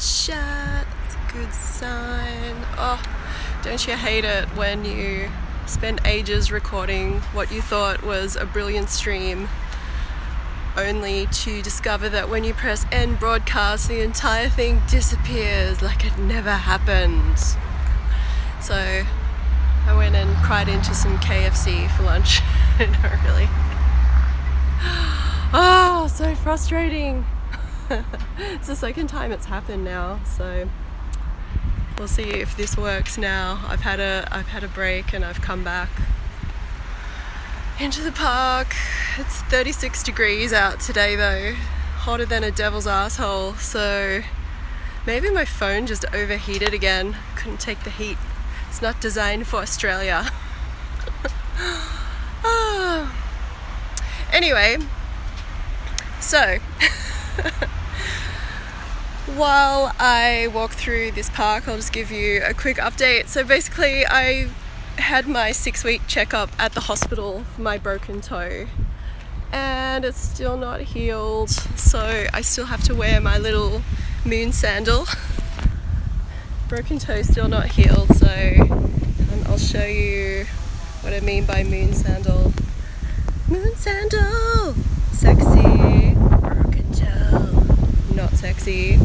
chat. It's a good sign. Oh, don't you hate it when you spend ages recording what you thought was a brilliant stream, only to discover that when you press end broadcast, the entire thing disappears like it never happened. So I went and cried into some KFC for lunch. No, really. Oh, so frustrating. It's the second time it's happened now, so we'll see if this works now. I've had a break and I've come back into the park. It's 36 degrees out today though, hotter than a devil's asshole, so maybe my phone just overheated again. Couldn't take the heat. It's not designed for Australia. Anyway, so while I walk through this park, I'll just give you a quick update. So basically, I had my 6-week checkup at the hospital for my broken toe, and it's still not healed, so I still have to wear my little moon sandal. Broken toe still not healed, so I'll show you what I mean by moon sandal. Moon sandal! Sexy. Broken toe. Not sexy.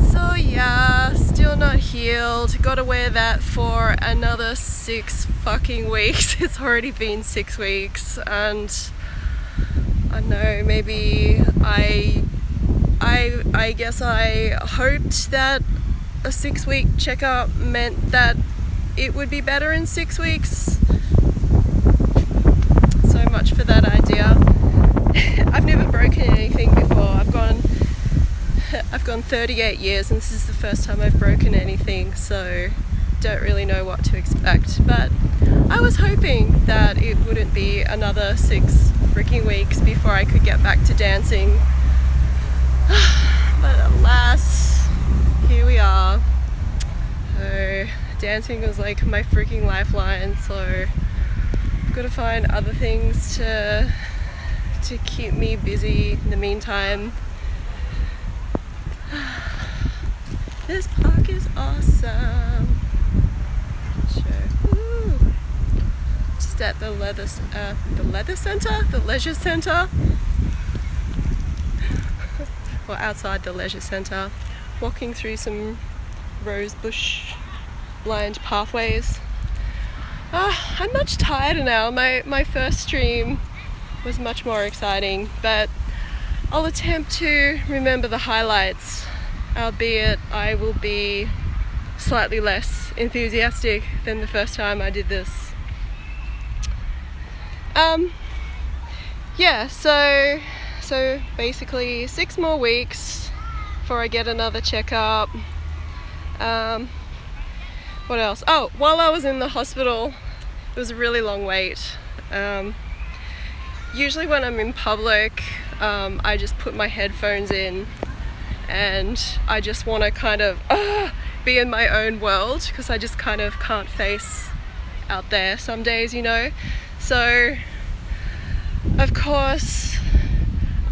So yeah, still not healed. Gotta wear that for another 6 fucking weeks. It's already been 6 weeks, and I don't know, maybe I guess I hoped that a 6-week checkup meant that it would be better in 6 weeks. So much for that idea. I've never broken anything before. I've gone 38 years and this is the first time I've broken anything, so don't really know what to expect. But I was hoping that it wouldn't be another 6 freaking weeks before I could get back to dancing. But alas, here we are. So dancing was like my freaking lifeline, so I've got to find other things to keep me busy in the meantime. This park is awesome. Sure. Just at the leisure center. Or outside the leisure centre, walking through some rose bush lined pathways. I'm much tired now. My first stream was much more exciting, but I'll attempt to remember the highlights, albeit I will be slightly less enthusiastic than the first time I did this. Yeah, so basically 6 more weeks before I get another checkup. What else? Oh, while I was in the hospital, it was a really long wait. Usually when I'm in public, I just put my headphones in and I just want to kind of be in my own world, because I just kind of can't face out there some days, you know. So of course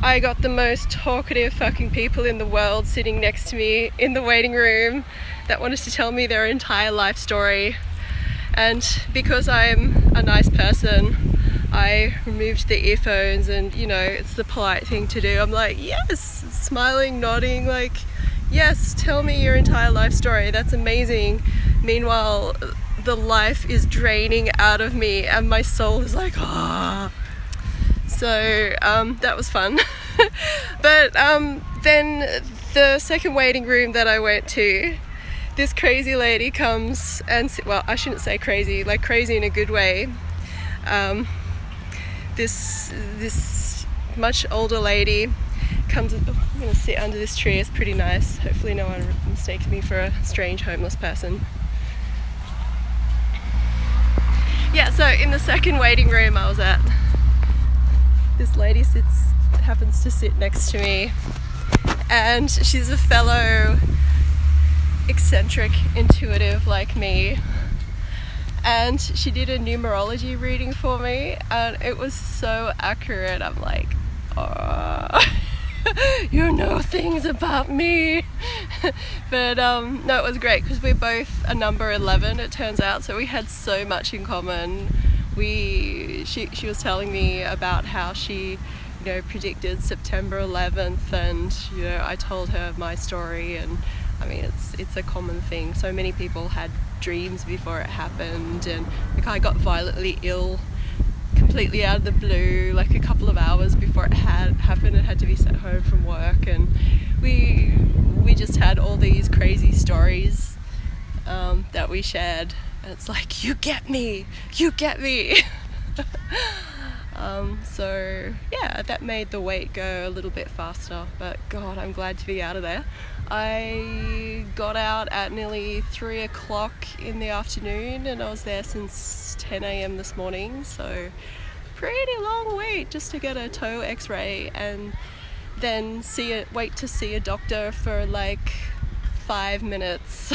I got the most talkative fucking people in the world sitting next to me in the waiting room that wanted to tell me their entire life story. And because I'm a nice person, I removed the earphones, and you know, it's the polite thing to do. I'm like, yes, smiling, nodding, like, yes, tell me your entire life story. That's amazing. Meanwhile, the life is draining out of me and my soul is like, ah. So that was fun. But then the second waiting room that I went to, this crazy lady comes and, well, I shouldn't say crazy, like crazy in a good way. This much older lady comes and, oh, I'm gonna sit under this tree. It's pretty nice. Hopefully no one mistakes me for a strange homeless person. Yeah, so in the second waiting room I was at, this lady happens to sit next to me, and she's a fellow eccentric intuitive like me, and she did a numerology reading for me and it was so accurate. I'm like, oh, you know things about me. But no, it was great because we're both a number 11, it turns out, so we had so much in common. She was telling me about how she predicted September 11th, and I told her my story, and I mean it's a common thing. So many people had dreams before it happened, and like I got violently ill completely out of the blue like a couple of hours before it had happened and had to be sent home from work, and we just had all these crazy stories that we shared, and it's like, you get me. So yeah, that made the wait go a little bit faster, but God, I'm glad to be out of there. I got out at nearly 3 o'clock in the afternoon, and I was there since 10 a.m. this morning, so pretty long wait just to get a toe x-ray and then wait to see a doctor for like 5 minutes.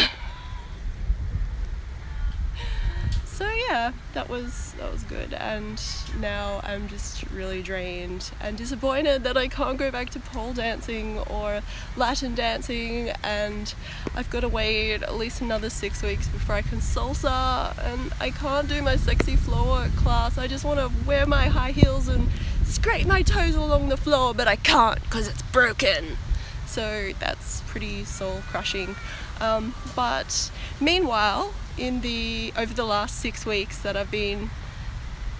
So yeah, that was good, and now I'm just really drained and disappointed that I can't go back to pole dancing or Latin dancing, and I've got to wait at least another 6 weeks before I can salsa, and I can't do my sexy floor work class. I just want to wear my high heels and scrape my toes along the floor, but I can't because it's broken. So that's pretty soul crushing. But meanwhile, over the last 6 weeks that I've been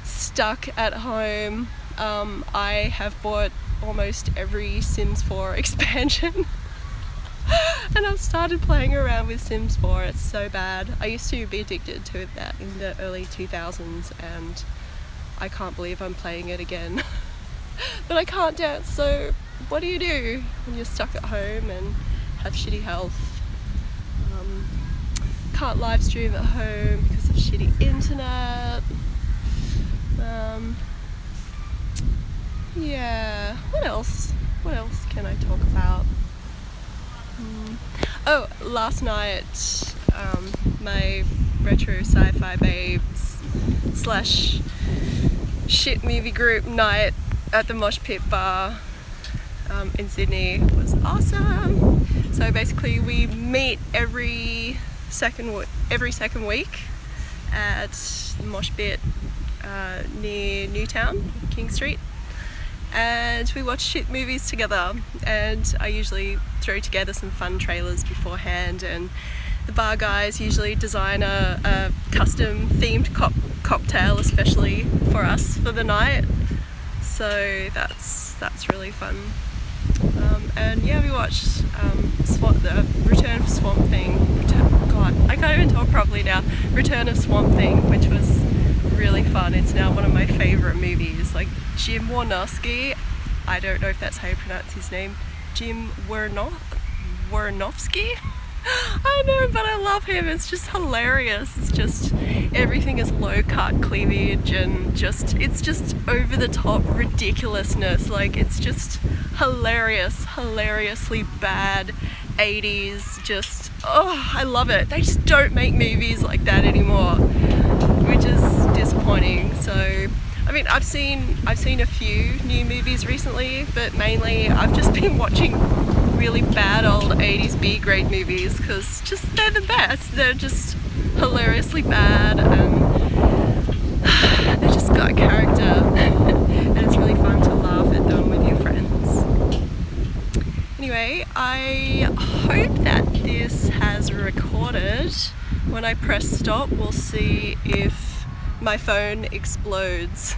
stuck at home, I have bought almost every Sims 4 expansion. And I've started playing around with Sims 4. It's so bad. I used to be addicted to that in the early 2000s, and I can't believe I'm playing it again. But I can't dance, so what do you do when you're stuck at home and have shitty health? Can't live stream at home because of shitty internet. Yeah, what else can I talk about? Oh, last night my retro sci-fi babes / shit movie group night at the Mosh Pit bar in Sydney was awesome. So basically we meet every second week at the Mosh Pit near Newtown, King Street, and we watch shit movies together, and I usually throw together some fun trailers beforehand, and the bar guys usually design a custom themed cocktail especially for us for the night, so that's really fun. And yeah, we watched the Return of Swamp Thing. God, I can't even talk properly now. Return of Swamp Thing, which was really fun. It's now one of my favourite movies. Like Jim Warnowski, I don't know if that's how you pronounce his name. Jim Warnowski? I know, but I love him. It's just hilarious. It's just, everything is low cut cleavage, and it's just over the top ridiculousness. Like, it's just hilariously bad 80s. Just, oh, I love it. They just don't make movies like that anymore, which is disappointing. So I mean, I've seen a few new movies recently, but mainly I've just been watching really bad old 80s B-grade movies because just they're the best. They're just hilariously bad, and they just got character, and it's really fun to laugh at them with your friends. Anyway, I hope that this has recorded. When I press stop, we'll see if my phone explodes.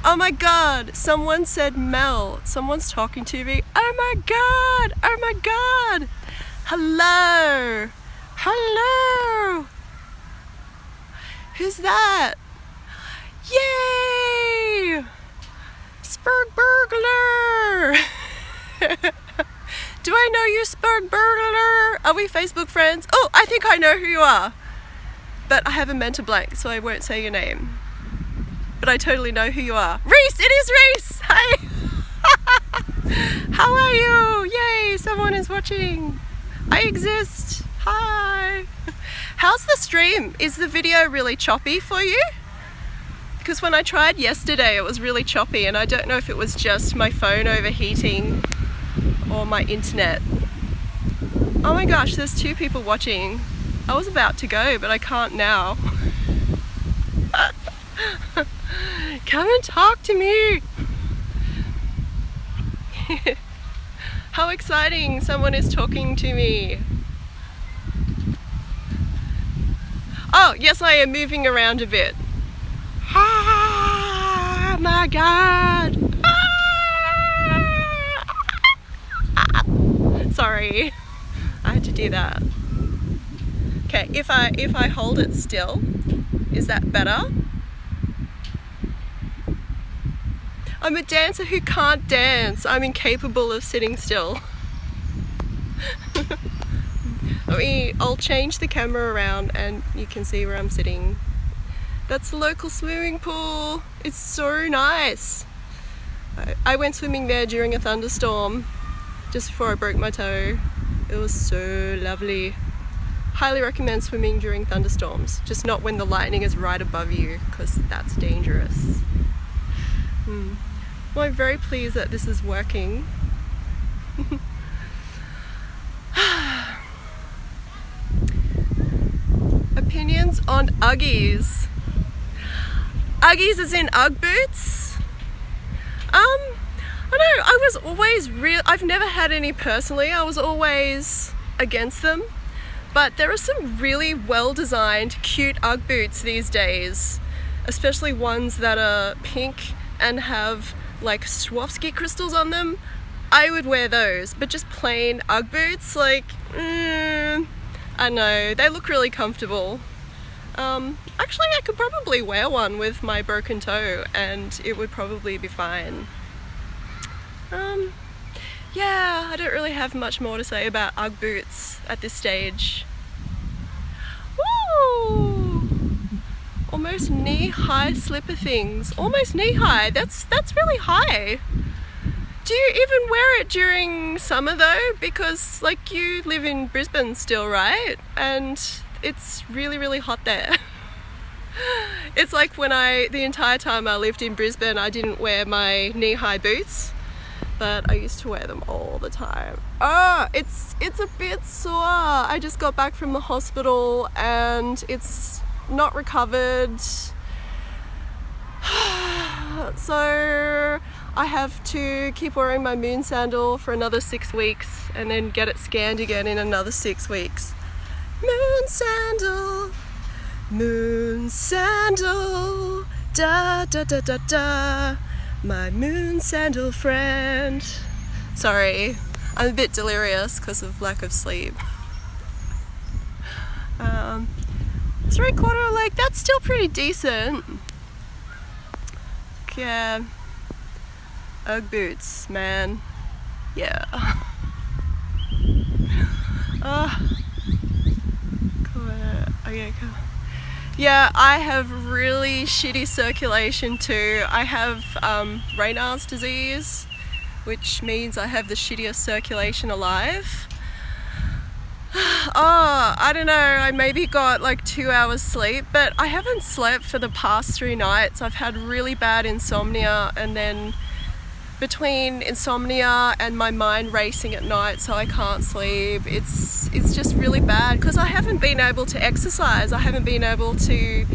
Oh my god, someone said Mel. Someone's talking to me. Oh my god, oh my god. Hello, hello. Who's that? Yay! Spurg Burglar. Do I know you, Spurg Burglar? Are we Facebook friends? Oh, I think I know who you are. But I have a mental blank, so I won't say your name. But I totally know who you are. Reese! It is Reese! Hi! How are you? Yay! Someone is watching. I exist. Hi! How's the stream? Is the video really choppy for you? Because when I tried yesterday, it was really choppy, and I don't know if it was just my phone overheating or my internet. Oh my gosh, there's 2 people watching. I was about to go, but I can't now. Come and talk to me. How exciting, someone is talking to me. Oh, yes, I am moving around a bit. Ah, my God. Ah. Sorry, I had to do that. Okay, if I hold it still, is that better? I'm a dancer who can't dance. I'm incapable of sitting still. I'll change the camera around and you can see where I'm sitting. That's the local swimming pool. It's so nice. I went swimming there during a thunderstorm just before I broke my toe. It was so lovely. Highly recommend swimming during thunderstorms, just not when the lightning is right above you, because that's dangerous. Well, I'm very pleased that this is working. Opinions on Uggies. Uggies as in Ugg boots? I know, I was always I've never had any personally. I was always against them. But there are some really well-designed, cute Ugg boots these days, especially ones that are pink and have like Swarovski crystals on them. I would wear those, but just plain Ugg boots, like, I know, they look really comfortable. Actually, I could probably wear one with my broken toe and it would probably be fine. Yeah, I don't really have much more to say about Ugg boots at this stage. Woo! Almost knee-high slipper things. Almost knee-high. That's really high. Do you even wear it during summer though? Because like you live in Brisbane still, right? And it's really, really hot there. It's like when the entire time I lived in Brisbane, I didn't wear my knee-high boots. But I used to wear them all the time. It's a bit sore. I just got back from the hospital and it's not recovered. So I have to keep wearing my moon sandal for another 6 weeks and then get it scanned again in another 6 weeks. Moon sandal, da da da da da. My moon sandal friend. Sorry, I'm a bit delirious because of lack of sleep. 3/4 leg, that's still pretty decent. Yeah. Ugg boots, man. Yeah. Okay, cool. Yeah, I have really shitty circulation too. I have Raynaud's disease, which means I have the shittiest circulation alive. I don't know, I maybe got like 2 hours sleep, but I haven't slept for the past 3 nights. I've had really bad insomnia, and then between insomnia and my mind racing at night so I can't sleep, it's just really bad because I haven't been able to exercise. I haven't been able to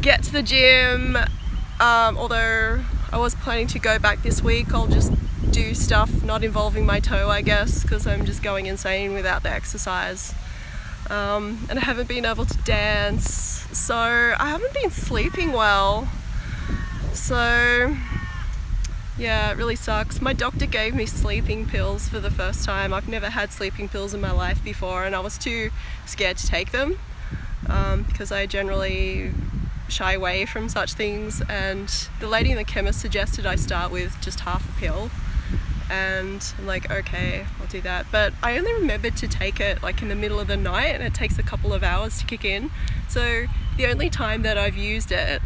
get to the gym, although I was planning to go back this week. I'll just do stuff not involving my toe, I guess, because I'm just going insane without the exercise. And I haven't been able to dance, so I haven't been sleeping well. So yeah, it really sucks. My doctor gave me sleeping pills for the first time. I've never had sleeping pills in my life before, and I was too scared to take them because I generally shy away from such things. And the lady in the chemist suggested I start with just half a pill, and I'm like, okay, I'll do that. But I only remembered to take it like in the middle of the night, and it takes a couple of hours to kick in. So the only time that I've used it,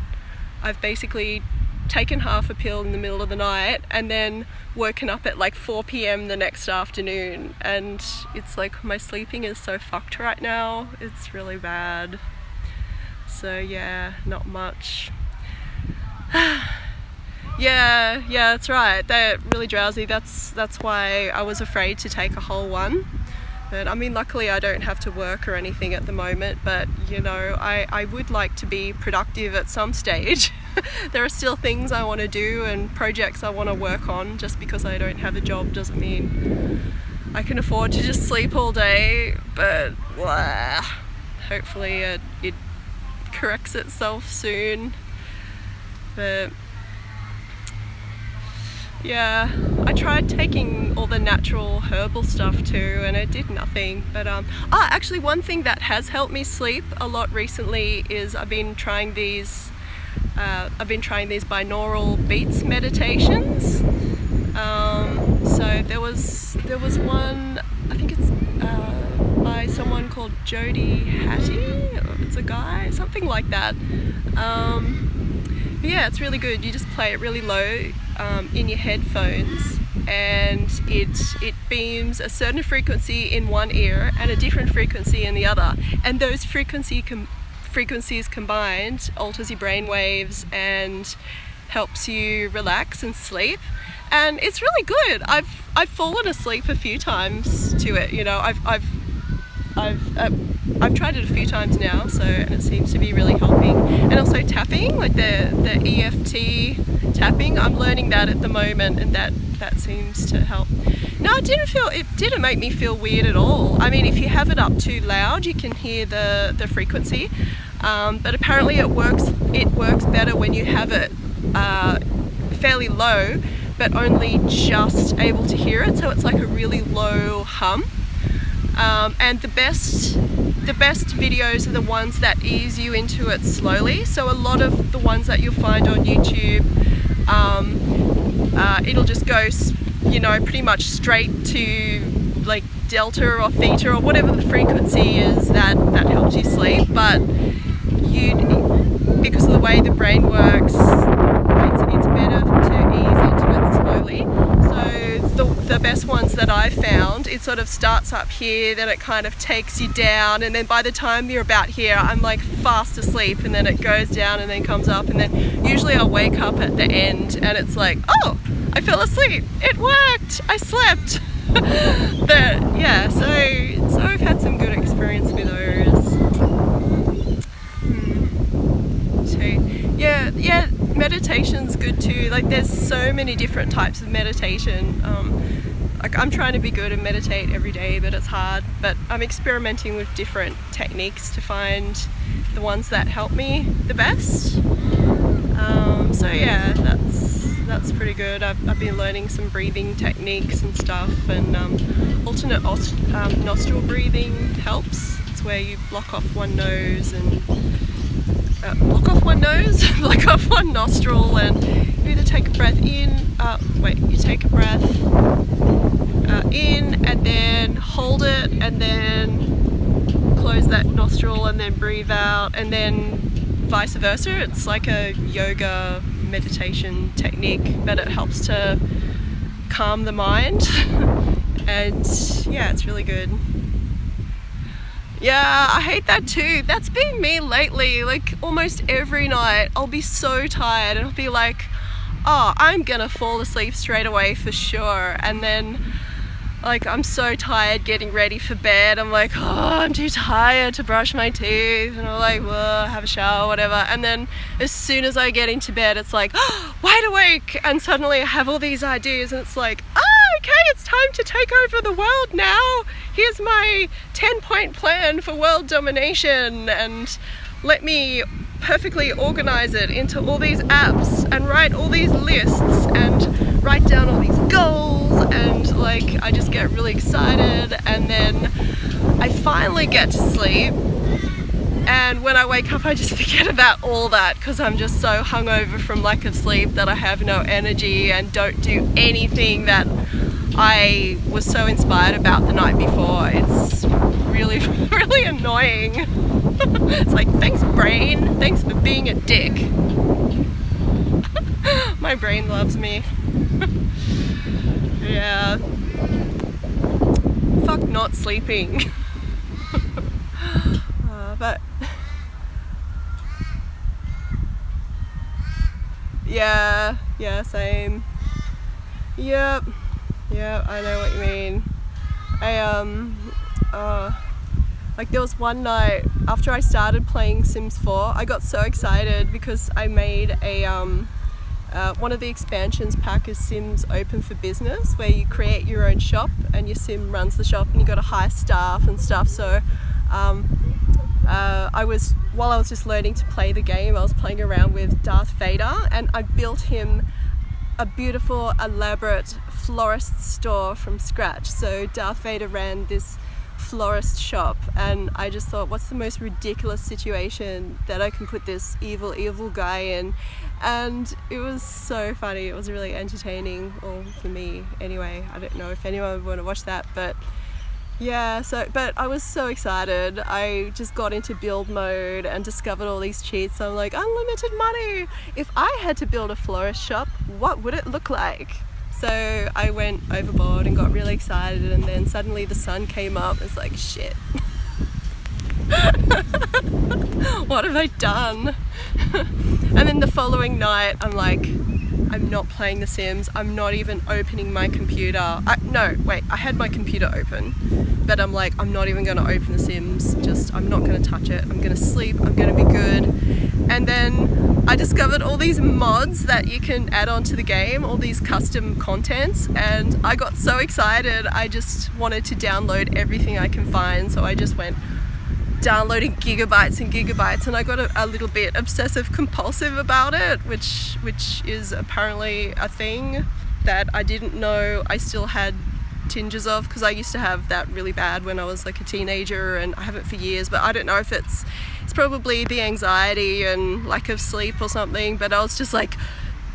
I've basically taken half a pill in the middle of the night and then woken up at like 4 p.m. the next afternoon, and it's like my sleeping is so fucked right now. It's really bad. So yeah, not much. Yeah, that's right. They're really drowsy. That's why I was afraid to take a whole one. But I mean, luckily I don't have to work or anything at the moment, but you know, I would like to be productive at some stage. There are still things I want to do and projects I want to work on. Just because I don't have a job doesn't mean I can afford to just sleep all day, but hopefully it corrects itself soon. But yeah, I tried taking all the natural herbal stuff too, and it did nothing. But actually, one thing that has helped me sleep a lot recently is I've been trying these binaural beats meditations. So there was one, I think it's by someone called Jody Hattie, or it's a guy, something like that. But yeah, it's really good. You just play it really low in your headphones, and it beams a certain frequency in one ear and a different frequency in the other, and those frequencies combined alters your brain waves and helps you relax and sleep. And it's really good. I've fallen asleep a few times to it. You know, I've tried it a few times now, and it seems to be really helping. And also tapping, like the EFT tapping, I'm learning that at the moment, and that seems to help. No, it didn't make me feel weird at all. I mean, if you have it up too loud, you can hear the frequency, but apparently it works better when you have it fairly low, but only just able to hear it, so it's like a really low hum. And the best videos are the ones that ease you into it slowly. So a lot of the ones that you'll find on YouTube, it'll just go, you know, pretty much straight to like delta or theta or whatever the frequency is that helps you sleep. But because of the way the brain works, it's better to ease into it slowly. So the best ones that I found, it sort of starts up here, then it kind of takes you down, and then by the time you're about here, I'm like fast asleep, and then it goes down and then comes up, and then usually I'll wake up at the end and it's like, oh, I fell asleep, it worked, I slept. But yeah, so I've had some good experience with those. So yeah, meditation's good too. Like there's so many different types of meditation. Like I'm trying to be good and meditate every day, but it's hard. But I'm experimenting with different techniques to find the ones that help me the best. So yeah, that's pretty good. I've been learning some breathing techniques and stuff, and alternate nostril breathing helps. It's where you block off one nose and block off one nostril, and you either take a breath in, you take a breath in and then hold it, and then close that nostril and then breathe out, and then vice versa. It's like a yoga meditation technique, but it helps to calm the mind. And yeah, it's really good. Yeah, I hate that too. That's been me lately. Like almost every night I'll be so tired and I'll be like, oh, I'm gonna fall asleep straight away for sure. And then like I'm so tired getting ready for bed. I'm like, oh, I'm too tired to brush my teeth. And I'm like, well, have a shower, whatever. And then as soon as I get into bed, it's like, oh, wide awake. And suddenly I have all these ideas, and it's like, oh, okay, it's time to take over the world now. Here's my 10-point plan for world domination, and let me perfectly organize it into all these apps and write all these lists and write down all these goals, and like I just get really excited, and then I finally get to sleep, and when I wake up I just forget about all that because I'm just so hungover from lack of sleep that I have no energy and don't do anything that I was so inspired about the night before. It's really, really annoying. It's like, thanks brain, thanks for being a dick. My brain loves me. Yeah. Fuck not sleeping. But yeah, Yeah, same. Yep. Yeah, I know what you mean. Like there was one night after I started playing Sims 4, I got so excited because I made a one of the expansions pack is Sims Open for Business, where you create your own shop and your sim runs the shop and you got to hire staff and stuff. So while I was just learning to play the game, I was playing around with Darth Vader, and I built him a beautiful, elaborate florist store from scratch. So Darth Vader ran this florist shop, and I just thought, what's the most ridiculous situation that I can put this evil guy in? And it was so funny. It was really entertaining, or for me anyway. I don't know if anyone would want to watch that, but yeah, but I was so excited. I just got into build mode and discovered all these cheats. I'm like, unlimited money. If I had to build a florist shop, what would it look like? So I went overboard and got really excited, and then suddenly the sun came up. It's like, shit. What have I done? And then the following night, I'm like, I'm not playing The Sims. I'm not even opening my computer. I had my computer open, but I'm like, I'm not even gonna open The Sims. I'm not gonna touch it. I'm gonna sleep. I'm gonna be good. And then I discovered all these mods that you can add on to the game, all these custom contents, and I got so excited. I just wanted to download everything I can find, so I just went downloading gigabytes and gigabytes, and I got a little bit obsessive compulsive about it, which is apparently a thing that I didn't know I still had tinges of, because I used to have that really bad when I was like a teenager, and I haven't for years, but I don't know if it's probably the anxiety and lack of sleep or something, but I was just like,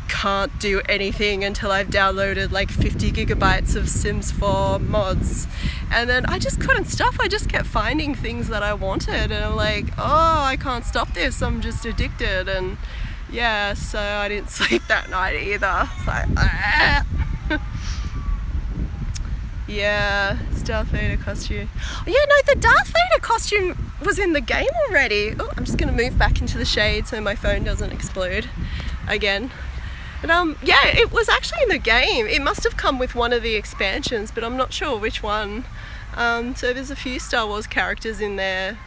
can't do anything until I've downloaded like 50 gigabytes of Sims 4 mods. And then I just couldn't stop. I just kept finding things that I wanted, and I'm like, oh, I can't stop this. I'm just addicted. And yeah, so I didn't sleep that night either. It's like, ah. Yeah, it's Darth Vader costume. Yeah, no, the Darth Vader costume was in the game already. Oh, I'm just gonna move back into the shade so my phone doesn't explode again. But yeah, it was actually in the game. It must have come with one of the expansions, but I'm not sure which one. So there's a few Star Wars characters in there,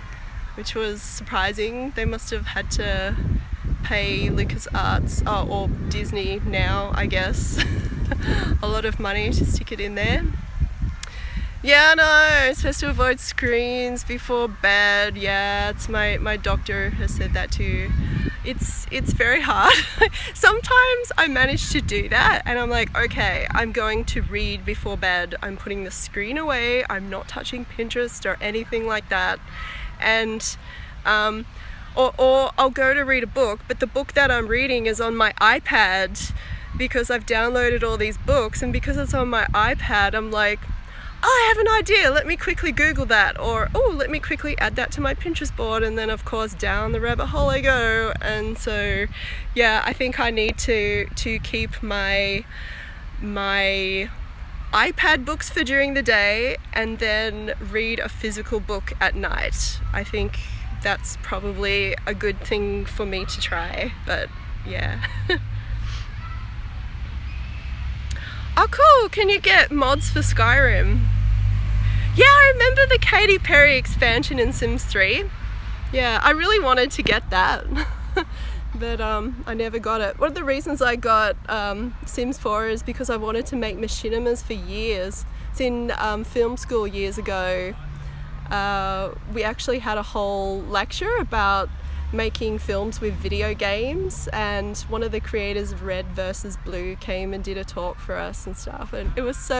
which was surprising. They must have had to pay LucasArts, or Disney now, I guess, a lot of money to stick it in there. Yeah, no, I'm supposed to avoid screens before bed. Yeah, it's my doctor has said that too. It's very hard. Sometimes I manage to do that, and I'm like, okay, I'm going to read before bed. I'm putting the screen away. I'm not touching Pinterest or anything like that. And or I'll go to read a book, but the book that I'm reading is on my iPad because I've downloaded all these books, and because it's on my iPad, I'm like, oh, I have an idea, let me quickly Google that, or oh, let me quickly add that to my Pinterest board, and then of course down the rabbit hole I go. And so yeah, I think I need to keep my iPad books for during the day and then read a physical book at night. I think that's probably a good thing for me to try, but yeah. Oh cool, can you get mods for Skyrim? Yeah, I remember the Katy Perry expansion in Sims 3. Yeah, I really wanted to get that, but I never got it. One of the reasons I got Sims 4 is because I wanted to make machinimas for years. It's in film school years ago. We actually had a whole lecture about making films with video games, and one of the creators of Red versus Blue came and did a talk for us and stuff, and it was so